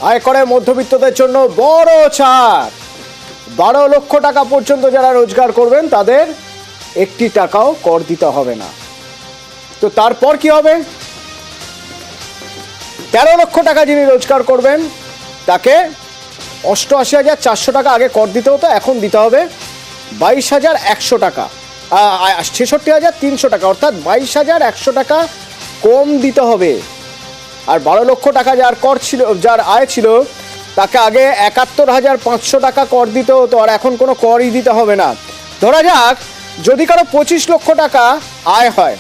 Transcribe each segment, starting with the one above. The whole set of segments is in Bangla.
আয়করে মধ্যবিত্তদের জন্য বড় ছাড়। 12 লক্ষ টাকা পর্যন্ত যারা রোজগার করবেন তাদের 1 টাকাও কর দিতে হবে না। তো তারপর কি হবে? 13 লক্ষ টাকা যিনি রোজগার করবেন তাকে 88,400 টাকা আগে কর দিতে হতো, এখন দিতে হবে 22,100 টাকা, 66,300 টাকা, অর্থাৎ 22,100 টাকা কম দিতে হবে। আর 12 লক্ষ টাকা যার কর ছিল, যার আয় ছিল, তাকে আগে 71,500 টাকা কর দিতে হতো, আর এখন কোনো করই দিতে হবে না। ধরা যাক যদি কারো 25 লক্ষ টাকা আয় হয়,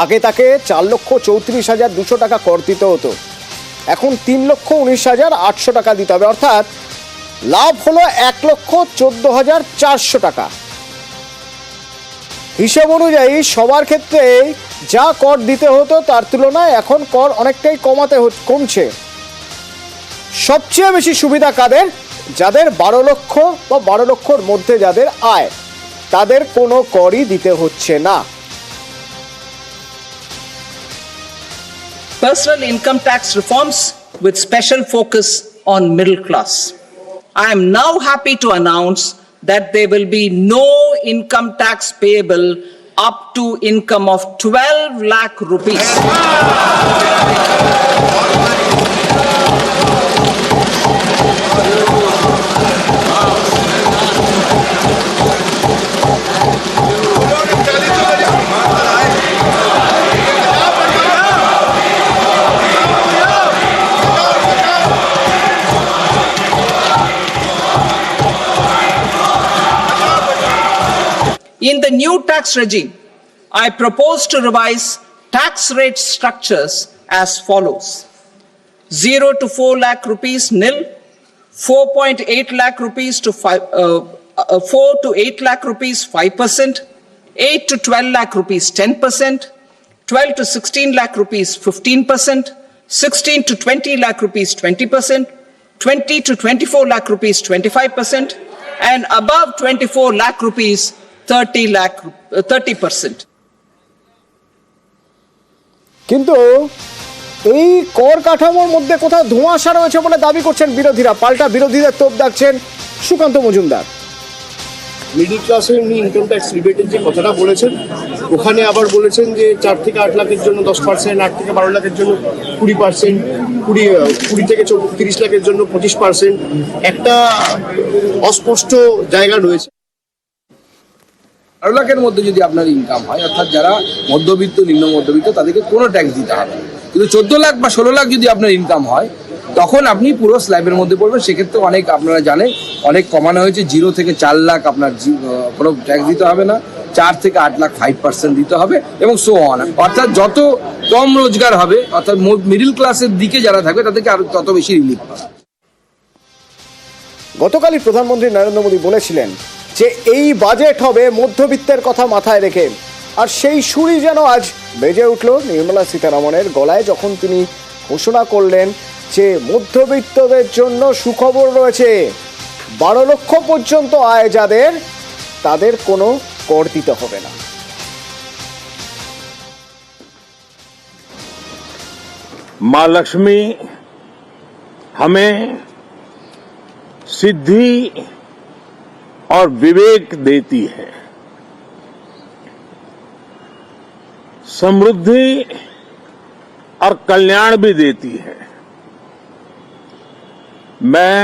আগে তাকে 4,34,200 টাকা কর দিতে হতো, এখন 3,19,800 টাকা দিতে হবে, অর্থাৎ লাভ হলো 1,14,400 টাকা। হিসাব অনুযায়ী সবার ক্ষেত্রে যা কর দিতে হতো তার তুলনায় এখন কর অনেকটাই কমছে। সবচেয়ে বেশি সুবিধা কাদের? যাদের 12 লক্ষ বা 12 লক্ষর মধ্যে যাদের আয়, তাদের কোনো করই দিতে হচ্ছে না। Personal income tax reforms with special focus on middle class. I am now happy to announce that there will be no income tax payable up to income of 12 lakh rupees. In the new tax regime, I propose to revise tax rate structures as follows: 0 to 4 lakh rupees nil, 4.8 lakh rupees to 4 to 8 lakh rupees 5%, 8 to 12 lakh rupees 10%, 12 to 16 lakh rupees 15%, 16 to 20 lakh rupees 20%, 20 to 24 lakh rupees 25%, and above 24 lakh rupees 30%. কিন্তু এই কর কাঠামোর মধ্যে কোথাও ধোঁয়াশা রয়েছে বলে দাবি করছেন বিরোধীরা। পাল্টা বিরোধীদের তোপ দাগছেন সুকান্ত মজুমদার। মিডল ক্লাসের উনি ইনকাম ট্যাক্স রিবেটের যে কথাটা বলেছেন, ওখানে আবার বলেছেন যে 4 থেকে 8 লাখের জন্য 10%, 8 থেকে 12 লাখের জন্য 20%, 20 থেকে 30 লাখের জন্য 25%। একটা অস্পষ্ট জায়গা রয়েছে। 12 লাখের মধ্যে যদি আপনার ইনকাম হয়, অর্থাৎ যারা মধ্যবিত্ত, নিম্ন মধ্যবিত্ত, তাদেরকে কোনো ট্যাক্স দিতে হবে। কিন্তু 14 লাখ বা 16 লাখ যদি আপনার ইনকাম হয়, তখন আপনি পুরো স্ল্যাবের মধ্যে পড়বেন। সেক্ষেত্রে অনেক, আপনারা জানেন, অনেক কমানো হয়েছে। 0 থেকে 4 লাখ আপনার কোনো ট্যাক্স দিতে হবে না, 4 থেকে 8 লাখ 5% দিতে হবে, এবং সো অন। অর্থাৎ যত কম রোজগার হবে, অর্থাৎ মিডল ক্লাসের দিকে যারা থাকবে, তাদেরকে আরো তত বেশি রিলিফ পাবে। গতকালই প্রধানমন্ত্রী নরেন্দ্র মোদী বলেছিলেন যে এই বাজেট হবে মধ্যবিত্তের কথা মাথায় রেখে, আর সেই সুরই যেন আজ বেজে উঠল নির্মলা সীতারামনের গলায় যখন তিনি ঘোষণা করলেন যে মধ্যবিত্তদের জন্য সুখবর রয়েছে। 12 লক্ষ পর্যন্ত আয় যাদের, তাদের কোনো কর দিতে হবে না। मां लक्ष्मी हमें सिद्धि और विवेक देती है, समृद्धि और कल्याण भी देती है। मैं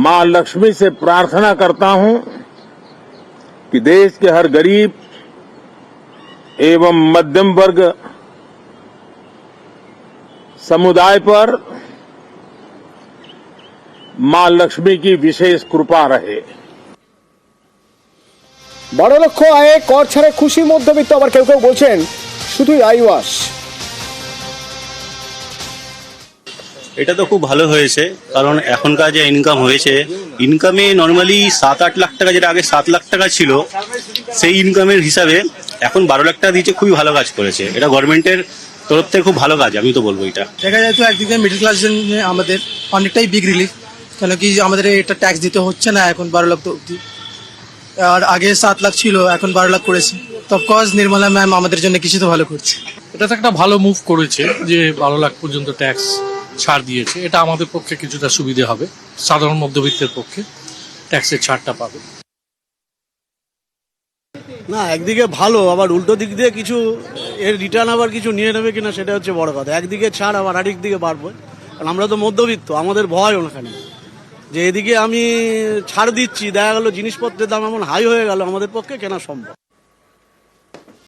मां लक्ष्मी से प्रार्थना करता हूं कि देश के हर गरीब एवं मध्यम वर्ग समुदाय पर मां लक्ष्मी की विशेष कृपा रहे। 12 লক্ষ আয়ে কর ছাড়ে খুশি মধ্যবিত্ত, আবার কেউ কেউ বলছেন শুধুই আইওয়াস। এটা তো খুব ভালো হয়েছে, কারণ এখনকার যে ইনকাম হয়েছে, ইনকামে নর্মালি 7-8 লাখ টাকা, যেটা আগে 7 লাখ টাকা ছিল, সেই ইনকামের হিসাবে এখন 12 লাখ টাকা দিচ্ছে। খুবই ভালো কাজ করেছে এটা, গভর্নমেন্টের তরফ থেকে খুব ভালো কাজ, আমি তো বলবো। এটা দেখা যায় তো একদিকে মিডল ক্লাস আমাদের অনেকটাই বিগ রিলিফ, কেন কি আমাদের এটা ট্যাক্স দিতে হচ্ছে না এখন 12 লাখ অব্দি। আর আগে 7 লাখ ছিল, এখন 12 লাখ করেছে। তো অফকোর্স নির্মলা ম্যাম আমাদের জন্য কিছু তো ভালো করছে। এটা তো একটা ভালো মুভ করেছে যে 12 লাখ পর্যন্ত ট্যাক্স ছাড় দিয়েছে, এটা আমাদের পক্ষে কিছুটা সুবিধে হবে, সাধারণ মধ্যবিত্তের পক্ষে ট্যাক্সের ছাড়টা পাবে। না, একদিকে ভালো, আবার উল্টো দিক দিয়ে কিছু এর রিটার্ন আবার কিছু নিয়ে নেবে কিনা সেটা হচ্ছে বড় কথা। একদিকে ছাড় আবার আরেক দিকে বাড়বে, কারণ আমরা তো মধ্যবিত্ত, আমাদের ভয় ওখানে যে এদিকে আমি ছাড় দিচ্ছি, দেখা গেল জিনিসপত্রের দাম এমন হাই হয়ে গেল আমাদের পক্ষে কেনা সম্ভব।